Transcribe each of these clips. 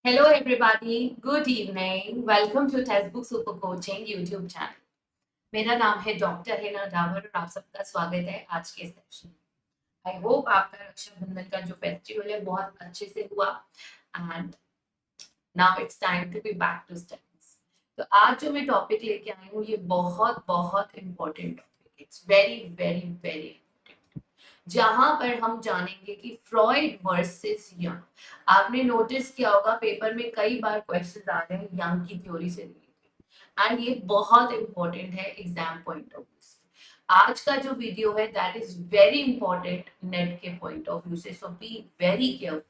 Hello, everybody. Good evening. Welcome to Textbook Super Coaching YouTube channel. मेरा नाम है doctor Hina Dawar और आप सबका स्वागत है आज के सेशन में। आई होप आपका रक्षाबंधन का जो फेस्टिवल है बहुत अच्छे से हुआ and now it's time to be back to studies. तो आज जो मैं टॉपिक लेके आई हूँ ये बहुत बहुत important topic, it's very very very, जहां पर हम जानेंगे कि फ्रॉइड वर्सेस यंग। आपने नोटिस किया होगा पेपर में कई बार क्वेश्चन आ रहे हैं यंग की थ्योरी से रिलेटेड एंड ये बहुत इंपॉर्टेंट है एग्जाम पॉइंट ऑफ व्यू से। आज का जो वीडियो है that is very important net के पॉइंट ऑफ व्यू से, सो बी वेरी केयरफुल,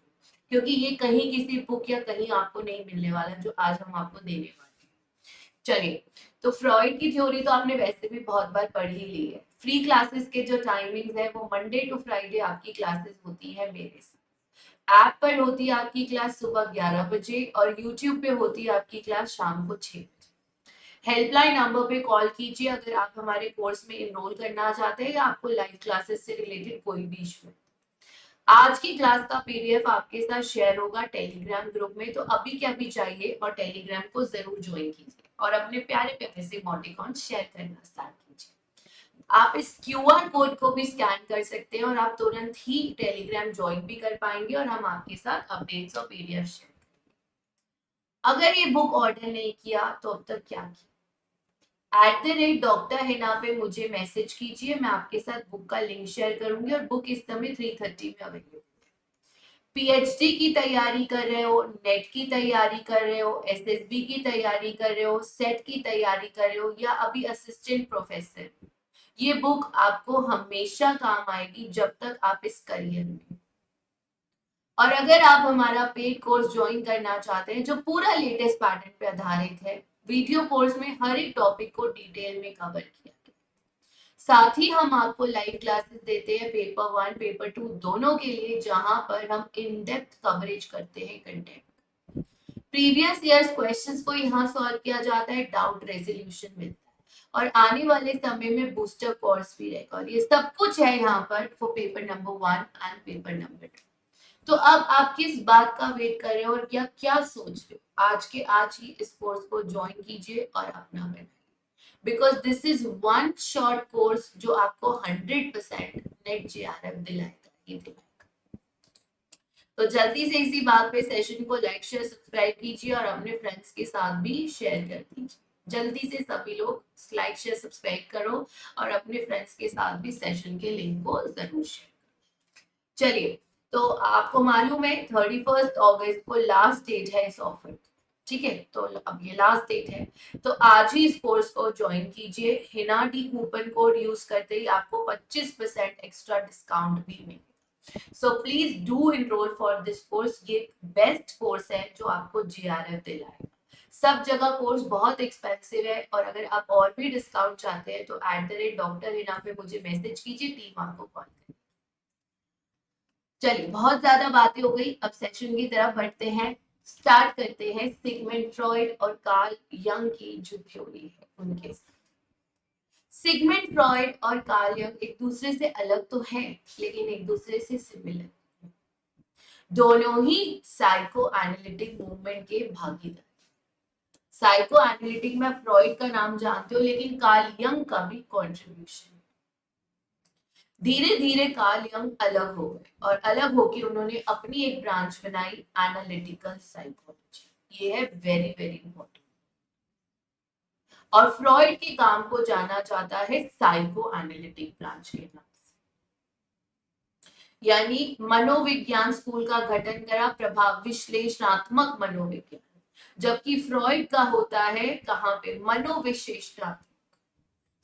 क्योंकि ये कहीं किसी बुक या कहीं आपको नहीं मिलने वाला जो आज हम आपको देने वाले हैं। चलिए, तो फ्रॉइड की थ्योरी तो आपने वैसे भी बहुत बार पढ़ ही ली है। फ्री क्लासेस के जो टाइमिंग्स है वो मंडे टू फ्राइडे आपकी क्लासेस होती है मेरे से। ऐप पर होती है आपकी क्लास सुबह 11 बजे और यूट्यूब पे होती है आपकी क्लास शाम को 6 बजे। हेल्पलाइन नंबर पे कॉल कीजिए अगर आप हमारे कोर्स में एनरोल करना चाहते हैं या आपको लाइव क्लासेस से रिलेटेड कोई भी इशू है। आज की क्लास का पीडीएफ आपके साथ शेयर होगा टेलीग्राम ग्रुप में, तो अभी क्या भी चाहिए और टेलीग्राम को जरूर ज्वाइन कीजिए और अपने प्यारे प्यारे से इमोटिकॉन शेयर करना स्टार्ट कीजिए। आप इस क्यूआर कोड को भी स्कैन कर सकते हैं और आप तुरंत ही टेलीग्राम ज्वाइन भी कर पाएंगे और हम आपके साथ अपडेट्स और पीडीएफ शेयर करेंगे। अगर ये बुक ऑर्डर नहीं किया तो अब तक क्या किया, @डॉक्टर हिना पे मुझे मैसेज कीजिए, मैं आपके साथ बुक का लिंक शेयर करूंगी और बुक इस समय 3:30 में अवेलेबल है। पीएचडी की तैयारी कर रहे हो, नेट की तैयारी कर रहे हो, एसएसबी की तैयारी कर रहे हो, सेट की तैयारी कर रहे हो या अभी असिस्टेंट प्रोफेसर, ये बुक आपको हमेशा काम आएगी जब तक आप इस करियर में। और अगर आप हमारा पेड कोर्स ज्वाइन करना चाहते हैं जो पूरा लेटेस्ट पैटर्न पे आधारित है, वीडियो कोर्स में हर एक टॉपिक को डिटेल में कवर किया गया, साथ ही हम आपको लाइव क्लासेस देते हैं पेपर 1 पेपर 2 दोनों के लिए, जहां पर हम इन डेप्थ कवरेज करते हैं कंटेंट। प्रीवियस ईयर्स क्वेश्चंस को यहाँ सॉल्व किया जाता है, डाउट रेजोल्यूशन मिलता है और आने वाले समय में बूस्टर कोर्स भी रहेगा और ये सब कुछ है यहाँ पर for paper number 1 and paper number 2। तो अब आप किस बात का वेट कर रहे हो और क्या क्या सोच रहे हो, आज के आज ही इस कोर्स को ज्वाइन कीजिए और अपना बनाइए, because this is one short course जो आपको 100% नेट जेआरएफ दिलाएगा ही दिलाएगा। तो जल्दी से इसी बात पे सेशन को लाइक शेयर सब्सक्राइब कीजिए और अपने फ्रेंड्स के साथ भी शेयर कर दीजिए। जल्दी से सभी लोग लाइक शेयर सब्सक्राइब करो और अपने फ्रेंड्स के साथ भी सेशन के लिंक को जरूर शेयर करो। चलिए, तो आपको मालूम है 31 अगस्त को लास्ट डेट है इस ऑफर की, ठीक है, तो अब ये लास्ट डेट है, तो आज ही इस कोर्स को ज्वाइन कीजिए। Hina D coupon code use करते ही आपको 25% एक्स्ट्रा डिस्काउंट भी मिलेगा। So please do enrol for this course, ये बेस्ट कोर्स है जो आपको जीआरएफ दिलाएगा। सब जगह कोर्स बहुत एक्सपेंसिव है और अगर आप और भी डिस्काउंट चाहते हैं तो @डॉक्टर हिना पे मुझे मैसेज कीजिए, टीम आपको कॉल करेगी। चलिए, बहुत ज्यादा बातें हो गई, अब सेशन की तरफ बढ़ते हैं। स्टार्ट करते हैं सिगमंड फ्रॉइड और कार्ल यंग की जो थ्योरी है उनके साथ। सिगमंड फ्रॉइड और कार्ल यंग एक दूसरे से अलग तो हैं लेकिन एक दूसरे से सिमिलर, दोनों ही साइको एनालिटिक मूवमेंट के भागीदार। साइको एनालिटिक में फ्रॉइड का नाम जानते हो, लेकिन कार्ल यंग का भी कंट्रीब्यूशन। धीरे धीरे कार्ल यंग अलग हो गए और अलग होकर उन्होंने अपनी एक ब्रांच बनाई, एनालिटिकल साइकोलॉजी। ये है वेरी वेरी इंपॉर्टेंट। और फ्रॉइड के काम को जाना जाता है साइको एनालिटिक ब्रांच के नाम से, यानी मनोविज्ञान स्कूल का गठन करा, प्रभाव विश्लेषणात्मक मनोविज्ञान, जबकि फ्रॉइड का होता है कहां पे, मनोविश्लेषणात्मक।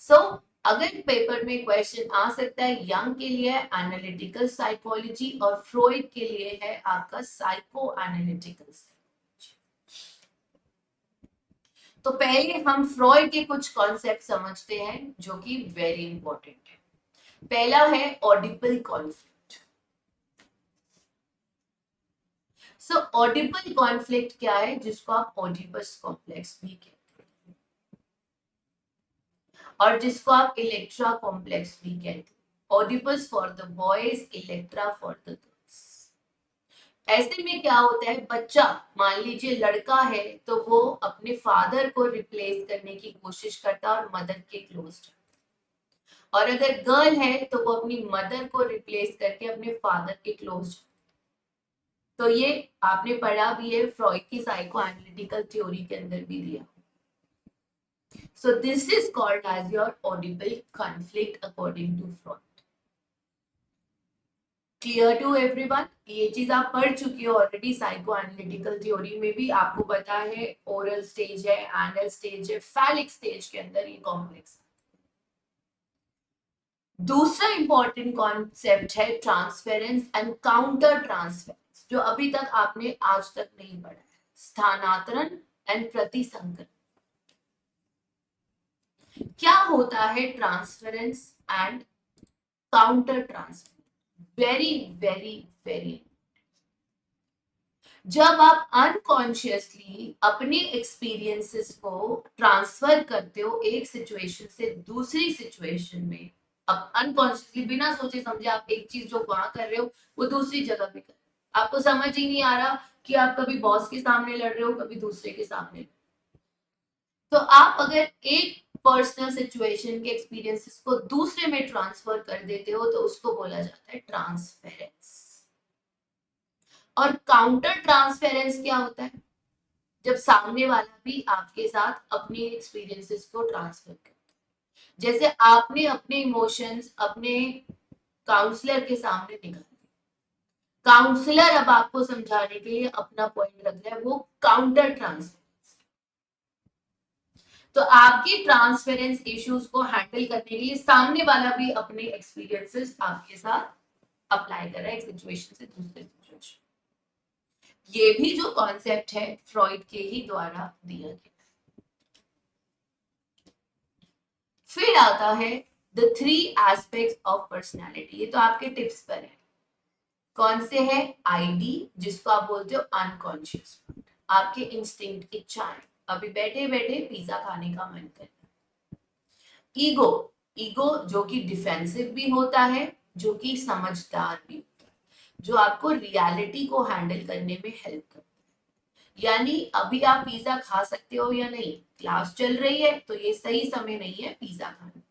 सो अगर पेपर में क्वेश्चन आ सकता है, यंग के लिए एनालिटिकल साइकोलॉजी और फ्रॉइड के लिए है आपका साइको एनालिटिकल साइकोलॉजी। तो पहले हम फ्रॉइड के कुछ कॉन्सेप्ट समझते हैं जो कि वेरी इंपॉर्टेंट है। पहला है ऑडिपल कॉन्फ्लिक्ट। सो ऑडिपल कॉन्फ्लिक्ट क्या है, जिसको आप ऑडिपस कॉम्प्लेक्स भी कहते हैं और जिसको आप इलेक्ट्रा कॉम्प्लेक्स भी कहते हैं। Oedipus for the boys, Electra for the girls. ऐसे में क्या होता है, बच्चा मान लीजिए लड़का है तो वो अपने फादर को रिप्लेस करने की कोशिश करता है और मदर के क्लोज, और अगर गर्ल है तो वो अपनी मदर को रिप्लेस करके अपने फादर के क्लोज। तो ये आपने पढ़ा भी है, फ्रॉइड की साइको एनालिटिकल थ्योरी के अंदर भी दिया। So this is called as your Oedipal conflict according to Freud. Clear to everyone? ये चीज आप पढ़ चुकी हो ऑलरेडी, साइको एनालिटिकल थ्योरी में भी आपको पता है ओरल स्टेज है, एनल स्टेज है, फैलिक स्टेज के अंदर ये कॉम्प्लेक्स। दूसरा इंपॉर्टेंट कॉन्सेप्ट है ट्रांसफेरेंस एंड काउंटर ट्रांसफेरेंस, जो अभी तक आपने आज तक नहीं पढ़ा है, स्थानांतरण एंड प्रतिसंकरण। क्या होता है transference and counter transference? Very very very, जब आप अनकॉन्शियसली अपने एक्सपीरियंसेस को ट्रांसफर करते हो एक सिचुएशन से दूसरी सिचुएशन में, अब अनकॉन्शियसली बिना सोचे समझे आप एक चीज जो वहां कर रहे हो वो दूसरी जगह पे कर रहे हो, आपको समझ ही नहीं आ रहा कि आप कभी बॉस के सामने लड़ रहे हो, कभी दूसरे के सामने। तो आप अगर एक पर्सनल सिचुएशन के एक्सपीरियंसेस को दूसरे में ट्रांसफर कर देते हो तो उसको बोला जाता है ट्रांसफेरेंस। और काउंटर ट्रांसफेरेंस क्या होता है? जब सामने वाला भी आपके साथ अपने एक्सपीरियंसेस को ट्रांसफर करे, जैसे आपने अपने इमोशंस अपने काउंसलर के सामने निकाले, काउंसलर अब आपको समझाने के लिए अपना पॉइंट रख रहा है, वो काउंटर ट्रांसफेरेंस। तो आपके ट्रांसफेरेंस इश्यूज को हैंडल करने के लिए सामने वाला भी अपने एक्सपीरियंसेस आपके साथ अप्लाई कर रहा है एक सिचुएशन से दूसरे सिचुएशन। ये भी जो कॉन्सेप्ट है फ्रॉइड के ही द्वारा दिया गया। फिर आता है द 3 एस्पेक्ट्स ऑफ पर्सनालिटी, ये तो आपके टिप्स पर है। कौन से है? आईडी, जिसको आप बोलते हो अनकॉन्शियस, आपके इंस्टिंक्ट, इच्छाएं, अभी बैठे बैठे पिज्जा खाने का मन कर। ईगो, ईगो जो कि डिफेंसिव भी होता है, जो कि समझदार भी होता है, जो आपको रियलिटी को हैंडल करने में हेल्प करता है। यानी अभी आप पिज्जा खा सकते हो या नहीं, क्लास चल रही है तो ये सही समय नहीं है पिज्जा खाने,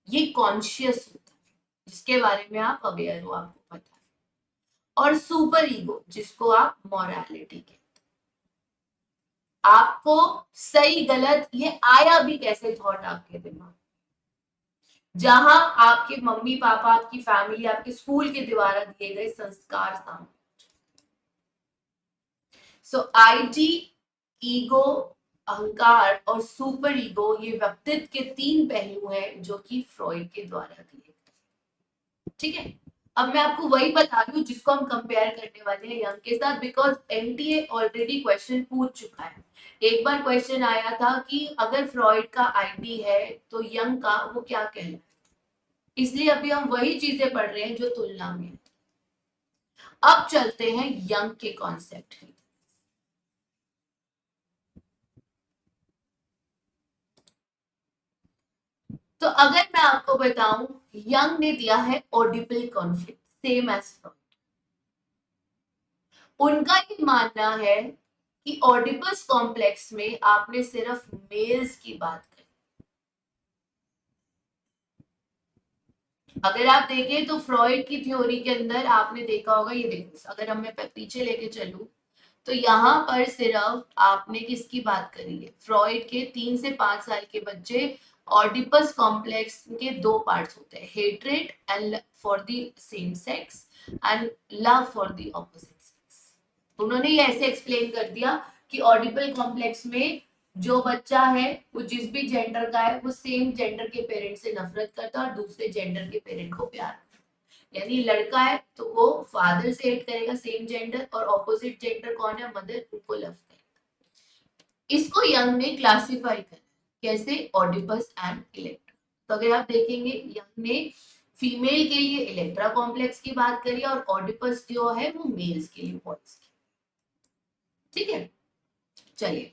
ये कॉन्शियस होता है, जिसके बारे में आप अवेयर हो, आपको पता है। और सुपर ईगो, जिसको आप मॉरलिटी कहते हैं, आपको सही गलत ये आया भी कैसे थॉट आपके दिमाग, जहां आपके मम्मी पापा, आपकी फैमिली, आपके स्कूल के द्वारा दिए गए संस्कार सामने। सो आईटी, ईगो, अहंकार और सुपर ईगो, ये व्यक्तित्व के 3 पहलू हैं जो कि फ्रॉइड के द्वारा दिए गए। ठीक है, अब मैं आपको वही बता रही हूँ जिसको हम कंपेयर करने वाले हैं यंग के साथ, बिकॉज एनटीए ऑलरेडी क्वेश्चन पूछ चुका है। एक बार क्वेश्चन आया था कि अगर फ्रॉइड का आईडी है तो यंग का वो क्या कहना है, इसलिए अभी हम वही चीजें पढ़ रहे हैं जो तुलना में है। अब चलते हैं यंग के कॉन्सेप्ट की। तो अगर मैं आपको बताऊं, यंग ने दिया है Oedipal conflict, same as Freud. उनका ये मानना है कि ऑडिपस कॉम्प्लेक्स में आपने सिर्फ मेल्स की बात करी। अगर आप देखें तो फ्रॉइड की थ्योरी के अंदर आपने देखा होगा, ये देखो अगर हम मैं पीछे लेके चलूं तो यहाँ पर सिर्फ आपने किसकी बात करी है, फ्रॉइड के 3 से 5 साल के बच्चे, ऑडिपस कॉम्प्लेक्स के 2 पार्ट्स होते हैं, hatred and for the same sex and love for the opposite sex. उन्होंने ये ऐसे एक्सप्लेन कर दिया कि ऑडिपल कॉम्प्लेक्स में जो बच्चा है वो जिस भी जेंडर का है वो सेम जेंडर के पेरेंट से नफरत करता है और दूसरे जेंडर के पेरेंट को प्यार, यानी लड़का है तो वो फादर से हेट करेगा सेम जेंडर, और ऑपोजिट जेंडर कौन है, मदर, उनको लव करेगा। इसको यंग ने क्लासिफाई करा कैसे, ऑडिपस एंड इलेक्ट्रा। तो अगर आप देखेंगे यंग ने फीमेल के लिए इलेक्ट्रा कॉम्प्लेक्स की बात करी और ऑडिपस जो है वो मेल्स के लिए बॉयज की। ठीक है, चलिए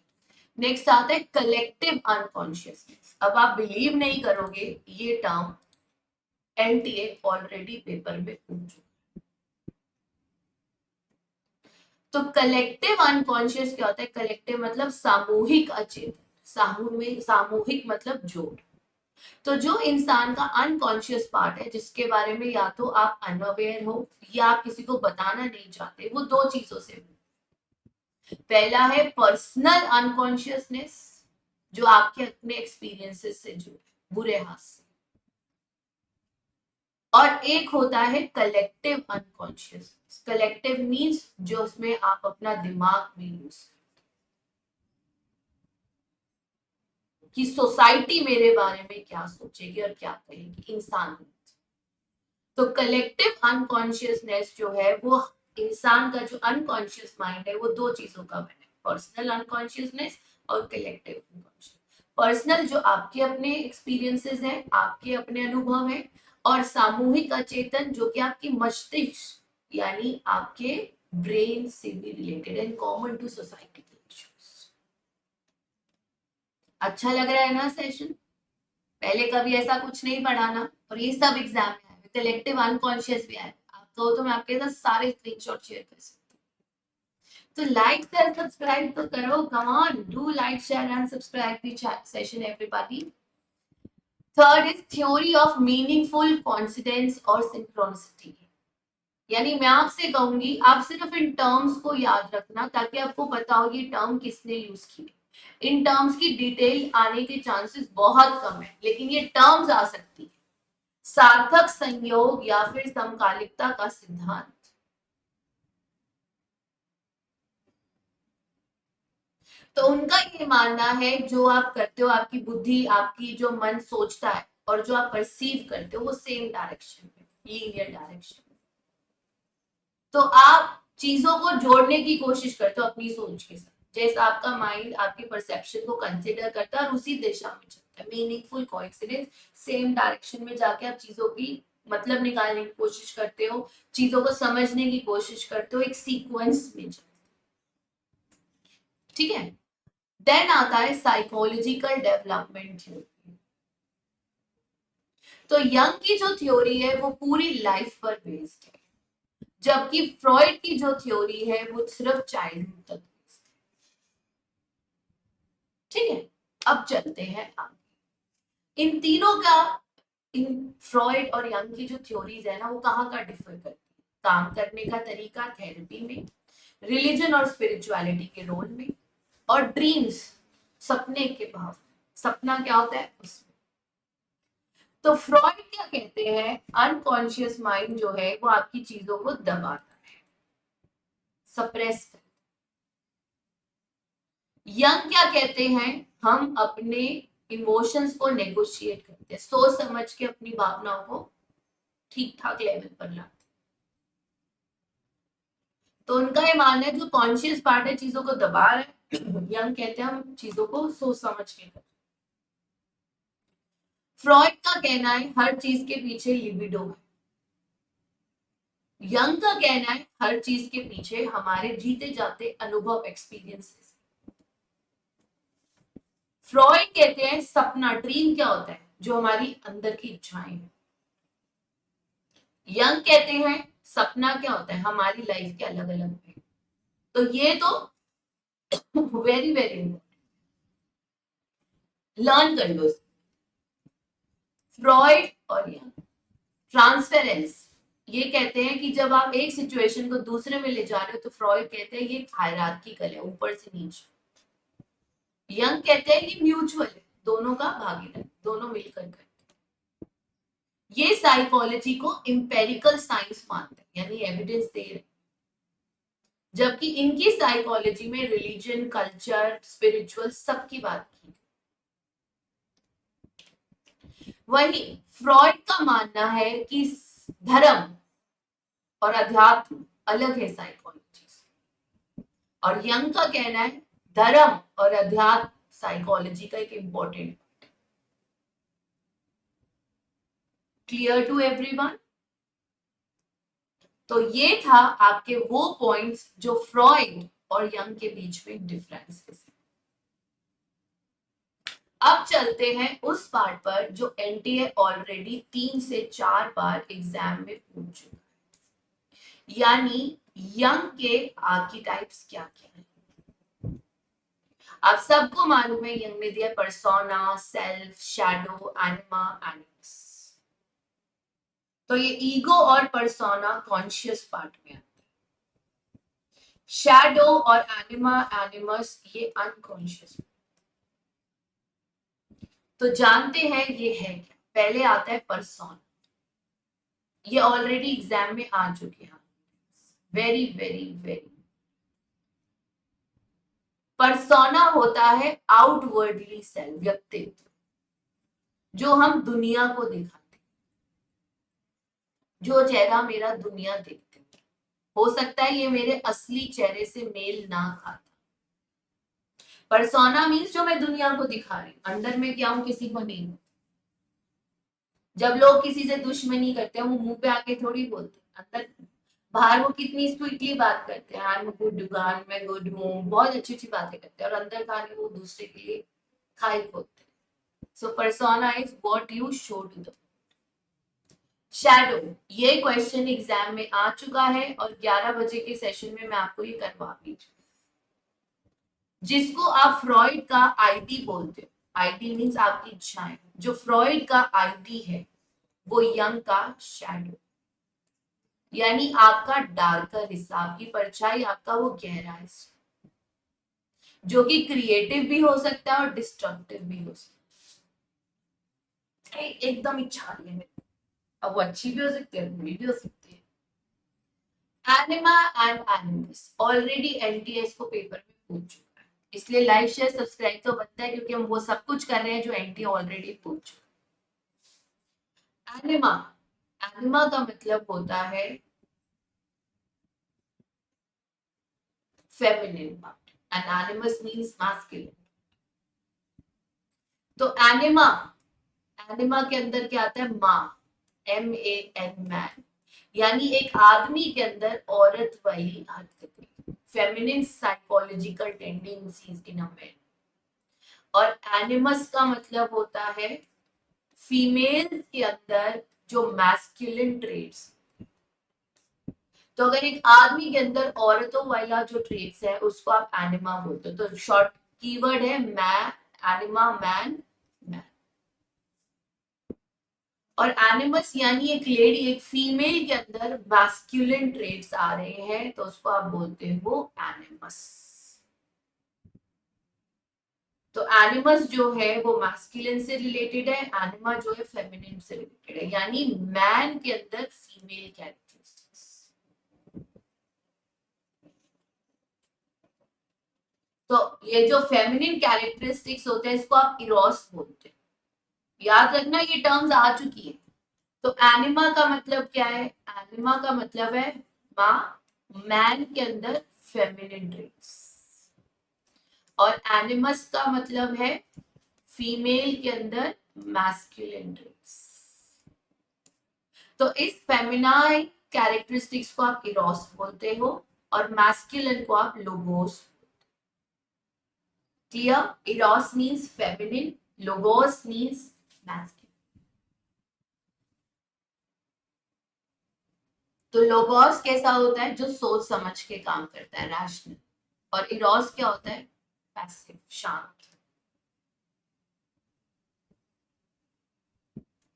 नेक्स्ट आता है कलेक्टिव अनकॉन्शियसनेस। अब आप बिलीव नहीं करोगे, ये टर्म एनटीए ऑलरेडी पेपर में पूछ चुका। तो कलेक्टिव अनकॉन्शियस क्या होता है? कलेक्टिव मतलब सामूहिक अचेतन, सामूहिक मतलब जोड़। तो जो इंसान का अनकॉन्शियस पार्ट है, जिसके बारे में या तो आप अनअवेयर हो या आप किसी को बताना नहीं चाहते, वो दो चीजों से। पहला है पर्सनल अनकॉन्शियसनेस, जो आपके अपने एक्सपीरियंसेस से जुड़े, बुरे हादसे। और एक होता है कलेक्टिव अनकॉन्शियसनेस। कलेक्टिव मीन्स जो उसमें आप अपना दिमाग भी यूज कि सोसाइटी मेरे बारे में क्या सोचेगी और क्या कहेगी, इंसान। तो कलेक्टिव अनकॉन्शियसनेस जो है वो इंसान का जो अनकॉन्शियस माइंड है वो दो चीजों का बना है, पर्सनल अनकॉन्शियसनेस और कलेक्टिव अनकॉन्शियस। पर्सनल जो आपके अपने एक्सपीरियंसेस हैं, आपके अपने अनुभव हैं, और सामूहिक अचेतन जो कि आपकी मस्तिष्क यानी आपके ब्रेन से भी related and common to society के इश्यूज। अच्छा लग रहा है ना सेशन? पहले कभी ऐसा कुछ नहीं पढ़ाना, और ये सब एग्जाम में आया, कलेक्टिव अनकॉन्शियस भी आया। आप कहो तो मैं आपके साथ सारे स्क्रीनशॉट शेयर कर सकती हूँ। तो लाइक शेयर सब्सक्राइब तो करो, come on, do like share and subscribe the session everybody. Third is theory of meaningful coincidence और सिंक्रोनिसिटी। यानी मैं आपसे कहूंगी आप सिर्फ इन टर्म्स को याद रखना, ताकि आपको पता हो ये टर्म किसने यूज की। इन टर्म्स की डिटेल आने के चांसेस बहुत कम है, लेकिन ये टर्म्स आ सकती है। सार्थक संयोग या फिर समकालिकता का सिद्धांत। तो उनका ये मानना है जो आप करते हो, आपकी बुद्धि, आपकी जो मन सोचता है और जो आप परसीव करते हो वो सेम डायरेक्शन में, लीनियर डायरेक्शन में। तो आप चीजों को जोड़ने की कोशिश करते हो अपनी सोच के साथ, जैसे आपका माइंड आपके परसेप्शन को कंसिडर करता है और उसी दिशा में चलता है। मीनिंगफुल कोइंसिडेंस, सेम डायरेक्शन में जाके आप चीजों की मतलब निकालने की कोशिश करते हो, चीजों को समझने की कोशिश करते हो, एक सीक्वेंस में चलते। ठीक है। देन आता है साइकोलॉजिकल डेवलपमेंट थ्योरी। तो यंग की जो थ्योरी है वो पूरी लाइफ पर बेस्ड है, जबकि फ्रॉइड की जो थ्योरी है वो सिर्फ चाइल्डहुड तक बेस्ड है। ठीक है, अब चलते हैं आगे। इन तीनों का, इन फ्रॉइड और यंग की जो थ्योरीज है ना, वो कहाँ का डिफर करती है? काम करने का तरीका, थेरेपी में, रिलीजन और स्पिरिचुअलिटी के रोल में, और ड्रीम्स, सपने के भाव। सपना क्या होता है उसमें। तो फ्रॉइड क्या कहते हैं? अनकॉन्शियस माइंड जो है वो आपकी चीजों को दबाता है, सप्रेस करता है। यंग क्या कहते हैं? हम अपने इमोशंस को नेगोशिएट करते हैं, सोच समझ के अपनी भावनाओं को ठीक ठाक लेवल पर लाते हैं। तो उनका ये मानना है जो कॉन्शियस पार्ट है चीजों को दबा रहा है, यंग कहते हैं हम चीजों को सोच समझ के करते। फ्रॉइड का कहना है हर चीज के पीछे लिबिडो है। यंग का कहना है हर चीज के पीछे हमारे जीते जाते अनुभव, एक्सपीरियंसेस। फ्रॉइड कहते हैं सपना, ड्रीम क्या होता है? जो हमारी अंदर की इच्छाएं हैं। यंग कहते हैं सपना क्या होता है? हमारी लाइफ के अलग अलग है। तो ये तो वेरी वेरी इंपॉर्टेंट, लर्न कर लो। फ्रॉइड और यंग ट्रांसफेरेंस, ये कहते हैं कि जब आप एक सिचुएशन को दूसरे में ले जा रहे हो, तो फ्रॉइड कहते हैं ये हायरार्किकल है, ऊपर से नीचे। यंग कहते हैं ये म्यूचुअल है, दोनों का भागीदार, दोनों मिलकर करते हैं। ये साइकोलॉजी को इंपेरिकल साइंस मानते हैं, यानी एविडेंस दे रहे हैं, जबकि इनकी साइकोलॉजी में रिलीजन, कल्चर, स्पिरिचुअल सबकी बात की। वही फ्रॉइड का मानना है कि धर्म और अध्यात्म अलग है साइकोलॉजी से, और यंग का कहना है धर्म और अध्यात्म साइकोलॉजी का एक इंपॉर्टेंट। Clear to everyone? तो ये था आपके वो पॉइंट्स जो फ्रॉइड और यंग के बीच में डिफरेंसेस है। अब चलते हैं उस पार्ट पर जो एनटीए ऑलरेडी 3 से 4 बार एग्जाम में पूछ चुका है, यानी यंग के आर्कीटाइप्स क्या क्या है? आप सबको मालूम है यंग में दिया persona, self, shadow, anima, animus. तो ये ईगो और पर्सोना कॉन्शियस पार्ट में है, शैडो और एनिमा, एनिमस ये अनकॉन्शियस। तो जानते हैं ये है क्या? पहले आता है पर्सोना, ये ऑलरेडी एग्जाम में आ चुके हैं, वेरी वेरी वेरी। पर्सोना होता है आउटवर्डली सेल्फ, व्यक्तित्व, जो हम दुनिया को दिखाते हैं, जो चेहरा मेरा दुनिया देखते हैं। हो सकता है ये मेरे असली चेहरे से मेल ना खाता। पर्सोना मीन्स जो मैं दुनिया को दिखा रही हूँ, अंदर में क्या हूं किसी को नहीं हूं। जब लोग किसी से दुश्मनी करते हैं वो मुंह पे आके थोड़ी बोलते हैं, अंदर बाहर वो कितनी स्वीटली बात करते हैं, आई एम गुड गान, मैं गुड हूँ, बहुत अच्छी अच्छी बातें करते हैं, और अंदर खाने वो दूसरे के लिए खाई खोदते हैं। So persona is what you show to the. Shadow, ये क्वेश्चन एग्जाम में आ चुका है और 11 बजे के सेशन में मैं आपको ये करवा दी, जिसको आप फ्रॉइड का आईडी बोलते हो। आईडी मीन्स आपकी इच्छाएं, जो फ्रॉइड का आईडी है वो यंग का शैडो, यानी आपका डार्कर हिस्सा, आपकी परछाई, आपका वो गहरा हिस्सा, जो कि क्रिएटिव भी हो सकता है और डिस्ट्रक्टिव भी हो सकता है। एकदम इच्छा आ रही है मेरी, अब वो अच्छी भी हो सकती है, बुरी भी हो सकती है। Anima and animus already NTS को पेपर में पूछ चुका है, इसलिए लाइक शेयर सब्सक्राइब तो बनता है, क्योंकि हम वो सब कुछ कर रहे हैं जो एनटीए ऑलरेडी पूछ चुका है। एनिमा, एनिमा का मतलब होता है feminine part and एनिमस means masculine. तो एनिमा, एनिमा के अंदर क्या आता है? माँ, MAN, मैन, यानी एक आदमी के अंदर औरत वाली हरकतें, feminine psychological tendencies in a man. और एनिमस का मतलब होता है फीमेल के अंदर जो मैस्कुलिन ट्रेट्स। तो अगर एक आदमी के अंदर औरतों वाला जो ट्रेट्स है उसको आप एनिमा बोलते हो। तो शॉर्ट कीवर्ड है मैं, एनिमा, मैन, मैन। और एनिमस यानी एक लेडी, एक फीमेल के अंदर मैस्कुलिन ट्रेट्स आ रहे हैं, तो उसको आप बोलते हो एनिमस। तो एनिमस जो है वो मैस्कुलिन से रिलेटेड है, एनिमा जो है फेमिनिन से रिलेटेड है, यानी मैन के अंदर फीमेल कैरेक्टरिस्टिक्स। तो ये जो फेमिनिन कैरेक्टरिस्टिक्स होते हैं इसको आप इरोस बोलते हैं। याद रखना ये टर्म्स आ चुकी है। तो एनिमा का मतलब क्या है? एनिमा का मतलब है माँ, मैन के अंदर फेमिनिन ट्रेट्स, और एनिमस का मतलब है फीमेल के अंदर मैस्कुलिन ट्रेट्स। तो इस फेमिनाइन कैरेक्टरिस्टिक्स को आप इरोस बोलते हो और मैस्कुलिन को आप logos. Clear? Eros means feminine, logos means masculine. तो लोगोस कैसा होता है? जो सोच समझ के काम करता है, रैशनल। और इरोस क्या होता है? पैसिव, शांत।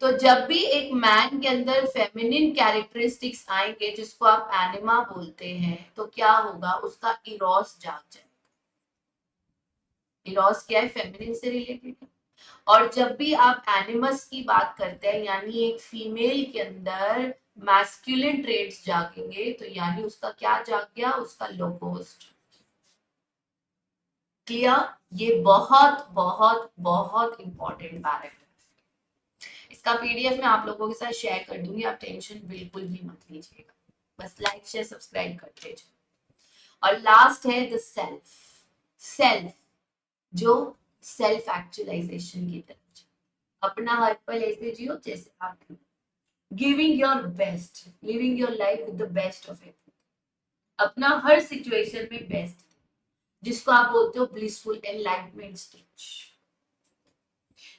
तो जब भी एक मैन के अंदर फेमिनिन कैरेक्टरिस्टिक्स आएंगे जिसको आप एनिमा बोलते हैं, तो क्या होगा? उसका इरोस जाग जाएगा। इरोस क्या है? फेमिनिन से रिलेटेड है। और जब भी आप एनिमस की बात करते हैं, यानी एक फीमेल के अंदर मैस्कुलिन ट्रेट्स जागेंगे, तो यानी उसका क्या जाग गया? उसका लोगोस। क्लियर? ये बहुत बहुत बहुत इंपॉर्टेंट पैराग्राफ। इसका पीडीएफ मैं आप लोगों के साथ शेयर कर दूंगी, आप टेंशन बिल्कुल भी मत लीजिएगा, बस लाइक शेयर सब्सक्राइब करते जाइए। और लास्ट है द सेल्फ। सेल्फ जो सेल्फ एक्चुअलाइजेशन की तरफ, अपना हर पल ऐसे जियो जैसे आप, giving your best, living your life with the best of it, अपना हर सिचुएशन में बेस्ट, जिसको आप बोलते हो ब्लिसफुल एनलाइटमेंट स्टेज,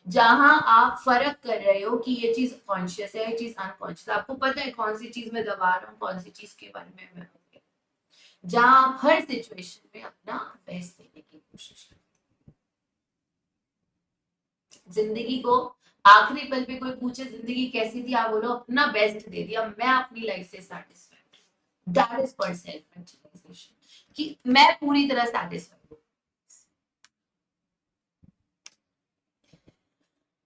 जहां आप फर्क कर रहे हो कि ये चीज कॉन्शियस है, ये चीज अनकॉन्शियस। आपको पता है कौन सी चीज में दबा रहा हूँ, कौन सी चीज के बारे में मैं। जहां आप हर सिचुएशन में अपना बेस्ट देने की कोशिश करें। जिंदगी को आखिरी पल पे कोई पूछे जिंदगी कैसी थी, आप बोलो अपना बेस्ट दे दिया, मैं अपनी लाइफ से satisfied. That is for self actualisation, कि मैं पूरी तरह सैटिस्फाइड हूँ।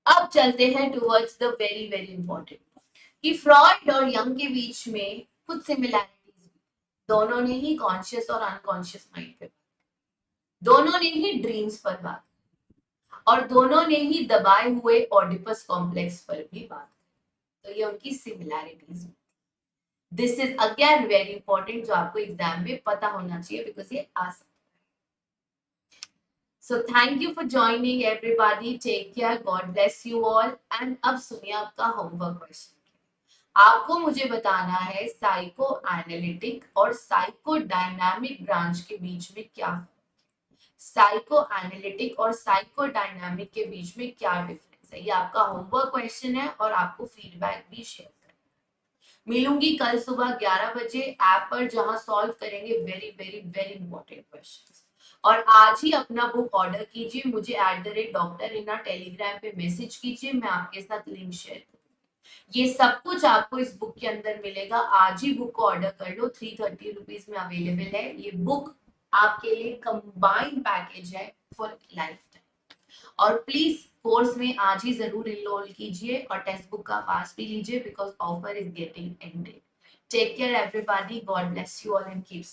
अब चलते हैं towards the very very important, कि फ्रॉइड और यंग के बीच में कुछ सिमिलैरिटीज, दोनों ने ही कॉन्शियस और अनकॉन्शियस माइंड पे, दोनों ने ही ड्रीम्स पर बात, और दोनों ने ही दबाए हुए ऑडिपस कॉम्प्लेक्स पर भी बात, तो ये उनकी similarities. This is again very important, जो आपको एग्जाम में पता होना चाहिए, बिकॉज ये आ सकता है। So thank you for joining everybody, take care, God bless you all. And अब सुनिए आपका होमवर्क क्वेश्चन। आपको मुझे बताना है साइको एनालिटिक और साइको डायनामिक ब्रांच के बीच में क्या, साइको एनालिटिक और साइको डायनामिक के बीच में क्या डिफरेंस है। ये आपका होमवर्क क्वेश्चन है और आपको फीडबैक भी शेयर करना है। मिलूंगी कल सुबह 11 बजे ऐप पर, जहां सॉल्व करेंगे very very very important questions. और आज ही अपना बुक ऑर्डर कीजिए, मुझे @Dr. Rina टेलीग्राम पे मैसेज कीजिए, मैं आपके साथ लिंक शेयर करूंगी। ये सब कुछ आपको इस बुक के अंदर मिलेगा, आज ही बुक को ऑर्डर कर लो, 330 रुपीज में अवेलेबल है। ये बुक आपके लिए कंबाइंड पैकेज है फॉर लाइफ टाइम। और प्लीज कोर्स में आज ही जरूर इनरोल कीजिए और टेक्स्ट बुक का पास भी लीजिए, because offer is getting ended. Take care everybody, God bless you all and keep